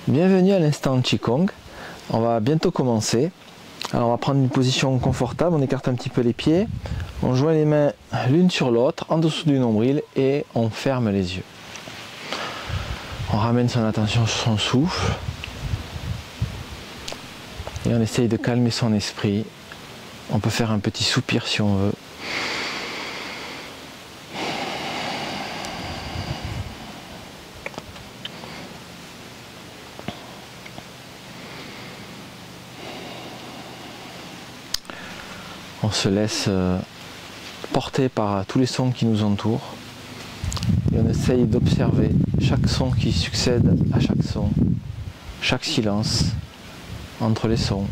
Bienvenue à l'instant Qigong. On va bientôt commencer. Alors on va prendre une position confortable, on écarte un petit peu les pieds, on joint les mains l'une sur l'autre en dessous du nombril et on ferme les yeux. On ramène son attention sur son souffle et on essaye de calmer son esprit. On peut faire un petit soupir si on veut. On se laisse porter par tous les sons qui nous entourent et on essaye d'observer chaque son qui succède à chaque son, chaque silence entre les sons.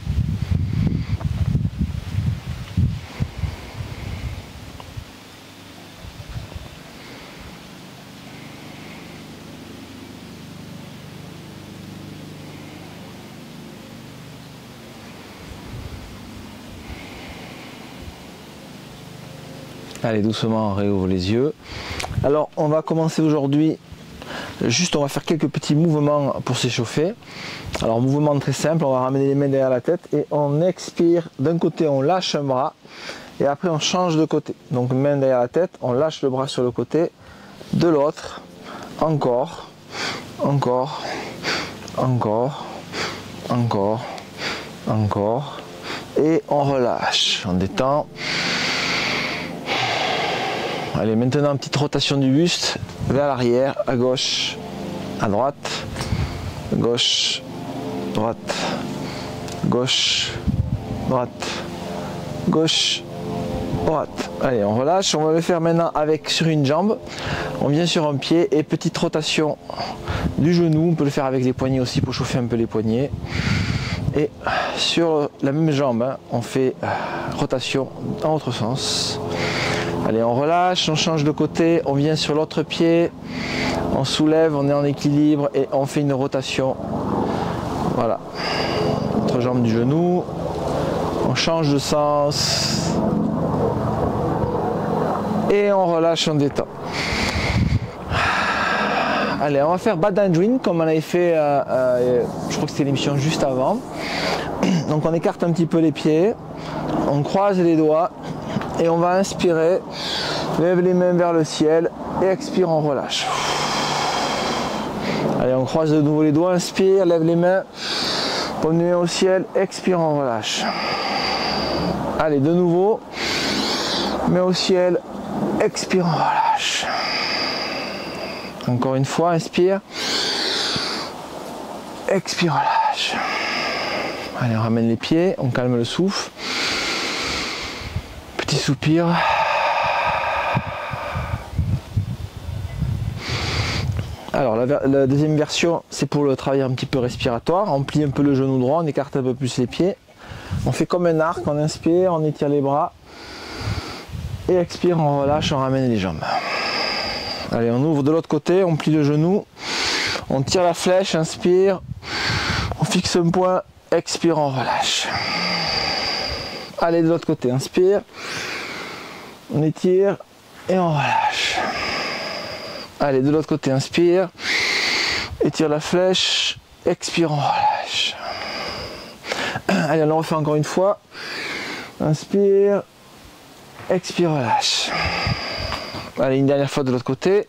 Allez, doucement on réouvre les yeux. Alors on va commencer aujourd'hui, on va faire quelques petits mouvements pour s'échauffer. Alors mouvement très simple, on va ramener les mains derrière la tête et on expire. D'un côté on lâche un bras et après on change de côté. Donc main derrière la tête, on lâche le bras sur le côté, de l'autre, encore, encore, encore, encore, encore et on relâche, on détend. Allez, maintenant petite rotation du buste vers l'arrière, à gauche, à droite, gauche, droite, gauche, droite, gauche, droite. Allez, on relâche, on va le faire maintenant sur une jambe. On vient sur un pied et petite rotation du genou. On peut le faire avec les poignets aussi pour chauffer un peu les poignets. Et sur la même jambe, on fait rotation dans l'autre sens. Allez, on relâche, on change de côté, on vient sur l'autre pied, on soulève, on est en équilibre et on fait une rotation. Voilà. L'autre jambe du genou, on change de sens et on relâche, on détend. Allez, on va faire Badanjuin comme on avait fait, je crois que c'était l'émission juste avant. Donc on écarte un petit peu les pieds, on croise les doigts. Et on va inspirer, lève les mains vers le ciel et expire, on relâche. Allez, on croise de nouveau les doigts, inspire, lève les mains, pomme de main au ciel, expire, on relâche. Allez, de nouveau, main au ciel, expire, on relâche. Encore une fois, inspire, expire, relâche. Allez, on ramène les pieds, on calme le souffle. Petit soupir. Alors la deuxième version, c'est pour le travail un petit peu respiratoire. On plie un peu le genou droit, on écarte un peu plus les pieds. On fait comme un arc, on inspire, on étire les bras. Et expire, on relâche, on ramène les jambes. Allez, on ouvre de l'autre côté, on plie le genou. On tire la flèche, inspire. On fixe un point, expire, on relâche. Allez, de l'autre côté, inspire, on étire et on relâche. Allez, de l'autre côté, inspire, étire la flèche, expire, on relâche. Allez, on le refait encore une fois. Inspire, expire, relâche. Allez, une dernière fois de l'autre côté.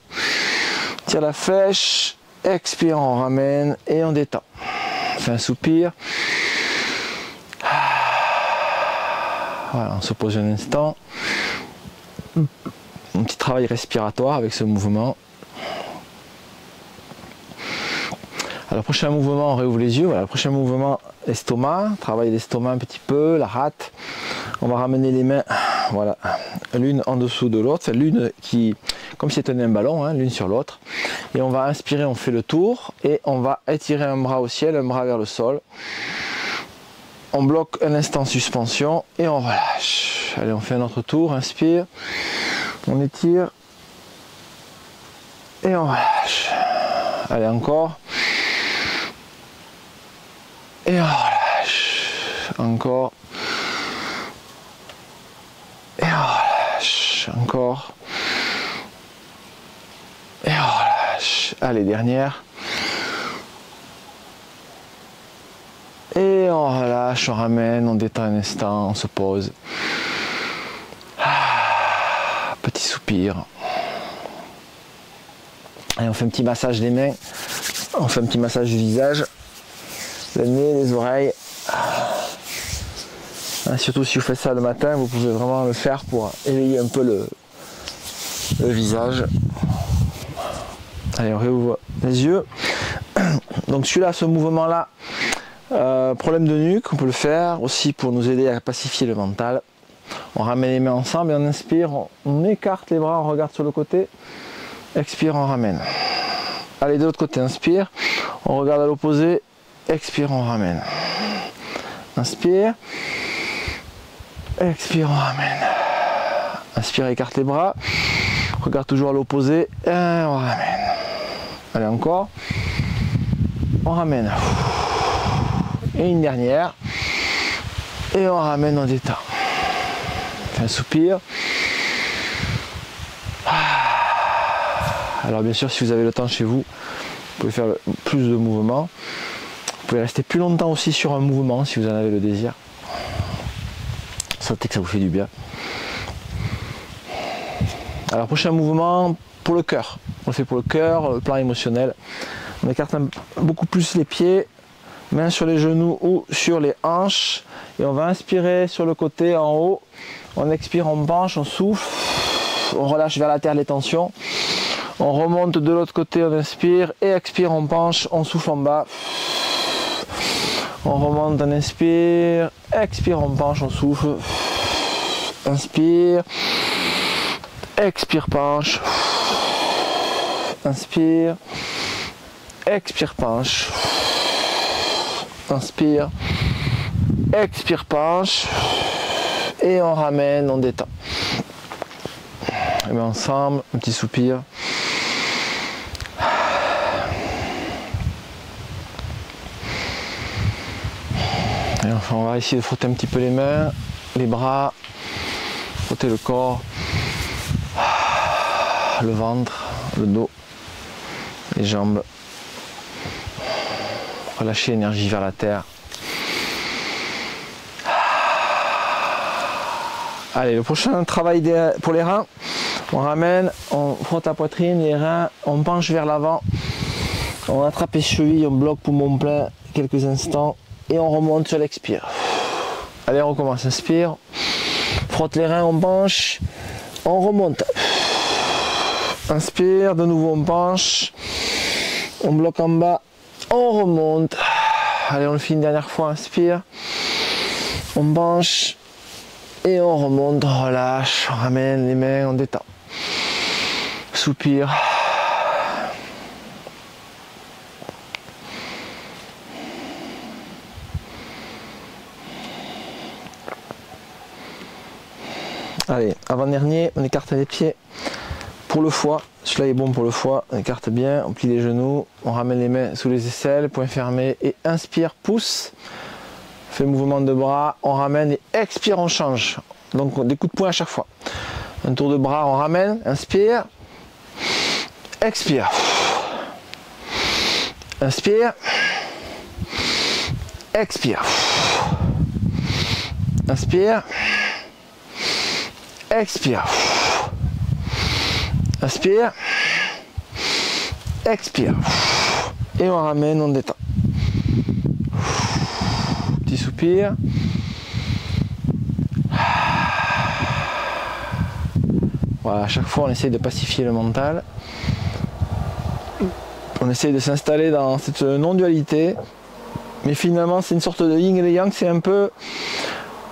Tire la flèche, expire, on ramène et on détend. On fait un soupir. Voilà, on se pose un instant. Un petit travail respiratoire avec ce mouvement. Alors, prochain mouvement, on réouvre les yeux. Voilà, prochain mouvement, estomac. Travail d'estomac un petit peu, la rate. On va ramener les mains, voilà, l'une en dessous de l'autre. L'une qui, comme si c'était un ballon, hein, l'une sur l'autre. Et on va inspirer, on fait le tour. Et on va étirer un bras au ciel, un bras vers le sol. On bloque un instant suspension et on relâche. Allez, on fait un autre tour, inspire, on étire et on relâche. Allez, encore. Et on relâche. Encore. Et on relâche. Encore. Et on relâche. Allez, dernière. Et on relâche, on ramène, on détend un instant, on se pose. Petit soupir. Et on fait un petit massage des mains. On fait un petit massage du visage. Le nez, les oreilles. Surtout si vous faites ça le matin, vous pouvez vraiment le faire pour éveiller un peu le visage. Allez, on réouvre les yeux. Donc celui-là, ce mouvement-là, problème de nuque, on peut le faire aussi pour nous aider à pacifier le mental. On ramène les mains ensemble et on inspire, on écarte les bras, on regarde sur le côté. Expire, on ramène. Allez, de l'autre côté, inspire, on regarde à l'opposé. Expire, on ramène. Inspire. Expire, on ramène. Inspire, écarte les bras. Regarde toujours à l'opposé. Et on ramène. Allez, encore. On ramène. Et une dernière. Et on ramène, on détend. Fait un soupir. Alors bien sûr, si vous avez le temps chez vous, vous pouvez faire plus de mouvements. Vous pouvez rester plus longtemps aussi sur un mouvement si vous en avez le désir. Sentez que ça vous fait du bien. Alors prochain mouvement pour le cœur. On le fait pour le cœur, le plan émotionnel. On écarte beaucoup plus les pieds, mains sur les genoux ou sur les hanches. Et on va inspirer sur le côté en haut. On expire, on penche, on souffle. On relâche vers la terre les tensions. On remonte de l'autre côté, on inspire et expire, on penche, on souffle en bas. On remonte, on inspire, expire, on penche, on souffle. Inspire, expire, penche. Inspire, expire, penche. Inspire, expire, penche. Et on ramène, on détend. Et bien ensemble, un petit soupir. Et enfin, on va essayer de frotter un petit peu les mains, les bras, frotter le corps, le ventre, le dos, les jambes. Relâcher l'énergie vers la terre. Allez, le prochain travail pour les reins. On ramène, on frotte la poitrine, les reins, on penche vers l'avant. On attrape les chevilles, on bloque poumon plein quelques instants. Et on remonte sur l'expire. Allez, on recommence. Inspire. Frotte les reins, on penche. On remonte. Inspire. De nouveau, on penche. On bloque en bas. On remonte. Allez, on le fait une dernière fois. Inspire. On penche. Et on remonte. On relâche. On ramène les mains. On détend. Soupir. Allez, avant-dernier, on écarte les pieds pour le foie. Celui-là est bon pour le foie. On écarte bien, on plie les genoux, on ramène les mains sous les aisselles, poings fermés et inspire, pousse. On fait le mouvement de bras, on ramène et expire, on change. Donc des coups de poing à chaque fois. Un tour de bras, on ramène, inspire, expire. Inspire, expire. Inspire. Expire. Inspire. Expire. Et on ramène, on détend. Petit soupir. Voilà, à chaque fois on essaye de pacifier le mental. On essaye de s'installer dans cette non-dualité. Mais finalement c'est une sorte de yin et de yang, c'est un peu...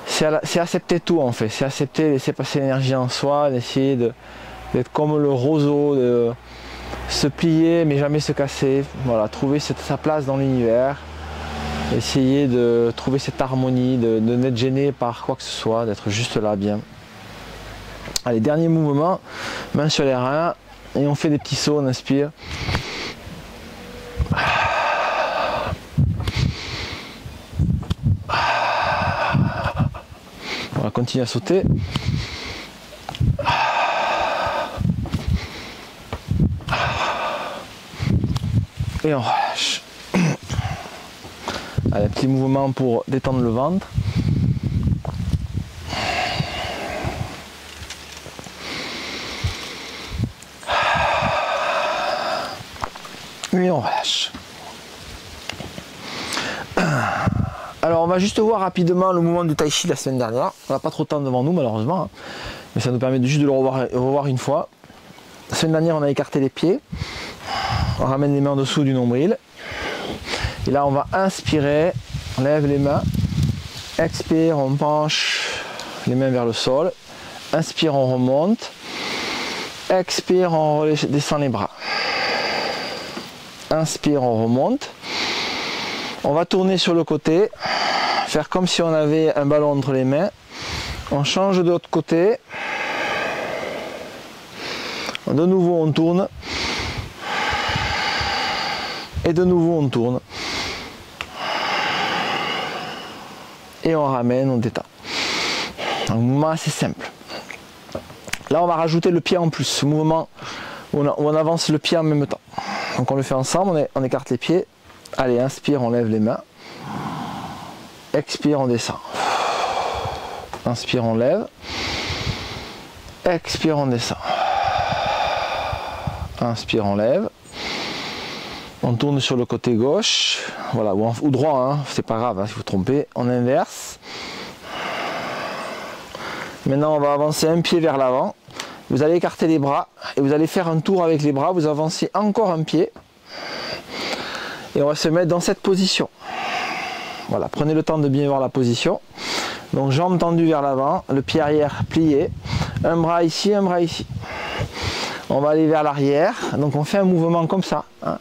C'est accepter tout en fait, c'est accepter, laisser passer l'énergie en soi, d'essayer d'être comme le roseau, de se plier mais jamais se casser, voilà, trouver sa place dans l'univers, essayer de trouver cette harmonie, de n'être gêné par quoi que ce soit, d'être juste là bien. Allez, dernier mouvement, main sur les reins et on fait des petits sauts, on inspire. On va continuer à sauter. Et on relâche. Allez, un petit mouvement pour détendre le ventre. Et on relâche. Alors on va juste voir rapidement le mouvement du tai chi la semaine dernière. On n'a pas trop de temps devant nous malheureusement, hein. Mais ça nous permet juste de le revoir une fois. La semaine dernière on a écarté les pieds. On ramène les mains en dessous du nombril. Et là on va inspirer, on lève les mains. Expire, on penche les mains vers le sol. Inspire, on remonte. Expire, on descend les bras. Inspire, on remonte. On va tourner sur le côté, faire comme si on avait un ballon entre les mains. On change de l'autre côté. De nouveau on tourne. Et de nouveau on tourne. Et on ramène, on détend. Un mouvement assez simple. Là on va rajouter le pied en plus, ce mouvement où on avance le pied en même temps. Donc on le fait ensemble, on écarte les pieds. Allez, inspire, on lève les mains. Expire, on descend. Inspire, on lève. Expire, on descend. Inspire, on lève. On tourne sur le côté gauche. Voilà, ou droit, hein, c'est pas grave hein, si vous trompez. On inverse. Maintenant, on va avancer un pied vers l'avant. Vous allez écarter les bras et vous allez faire un tour avec les bras. Vous avancez encore un pied. Et on va se mettre dans cette position. Voilà, prenez le temps de bien voir la position. Donc jambes tendues vers l'avant, le pied arrière plié. Un bras ici, un bras ici. On va aller vers l'arrière. Donc on fait un mouvement comme ça, hein.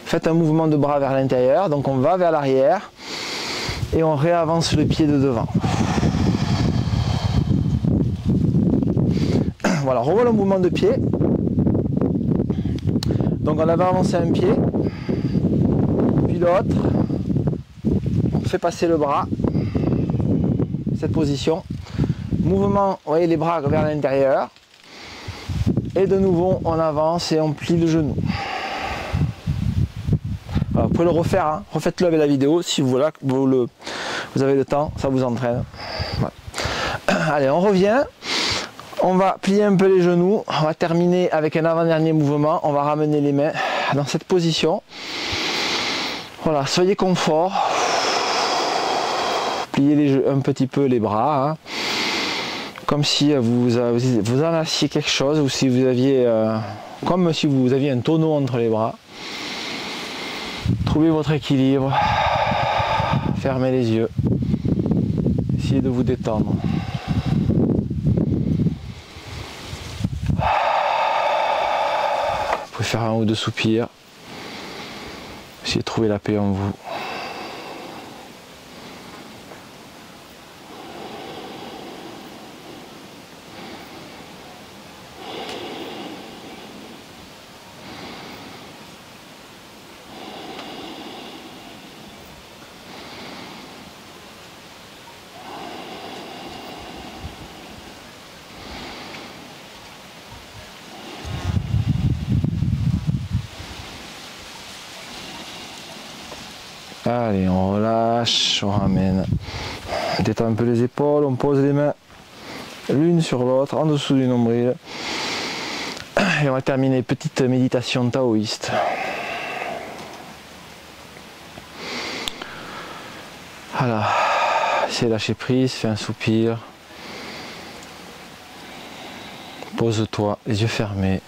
Faites un mouvement de bras vers l'intérieur. Donc on va vers l'arrière. Et on réavance le pied de devant. Voilà, revois le mouvement de pied. Donc on avait avancé un pied, puis l'autre. On fait passer le bras. Cette position. Mouvement, vous voyez les bras vers l'intérieur. Et de nouveau, on avance et on plie le genou. Alors, vous pouvez le refaire, hein. Refaites-le avec la vidéo si vous avez le temps, ça vous entraîne. Voilà. Allez, on revient. On va plier un peu les genoux. On va terminer avec un avant-dernier mouvement. On va ramener les mains dans cette position. Voilà, soyez confort. Pliez un petit peu les bras. Hein. Comme si vous enlaciez quelque chose ou si vous aviez comme si vous aviez un tonneau entre les bras. Trouvez votre équilibre. Fermez les yeux. Essayez de vous détendre. Vous pouvez faire un ou deux soupirs. Essayez de trouver la paix en vous. Allez, on relâche, on ramène. On détend un peu les épaules, on pose les mains l'une sur l'autre, en dessous du nombril. Et on va terminer, petite méditation taoïste. Voilà, c'est lâcher prise, fais un soupir. Pose-toi, les yeux fermés.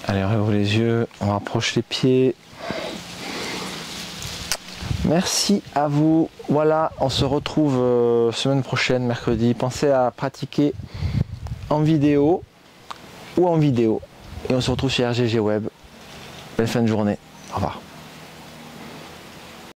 Allez, on réouvre les yeux, on rapproche les pieds. Merci à vous. Voilà, on se retrouve semaine prochaine, mercredi. Pensez à pratiquer en vidéo ou en vidéo. Et on se retrouve sur RGG Web. Belle fin de journée. Au revoir.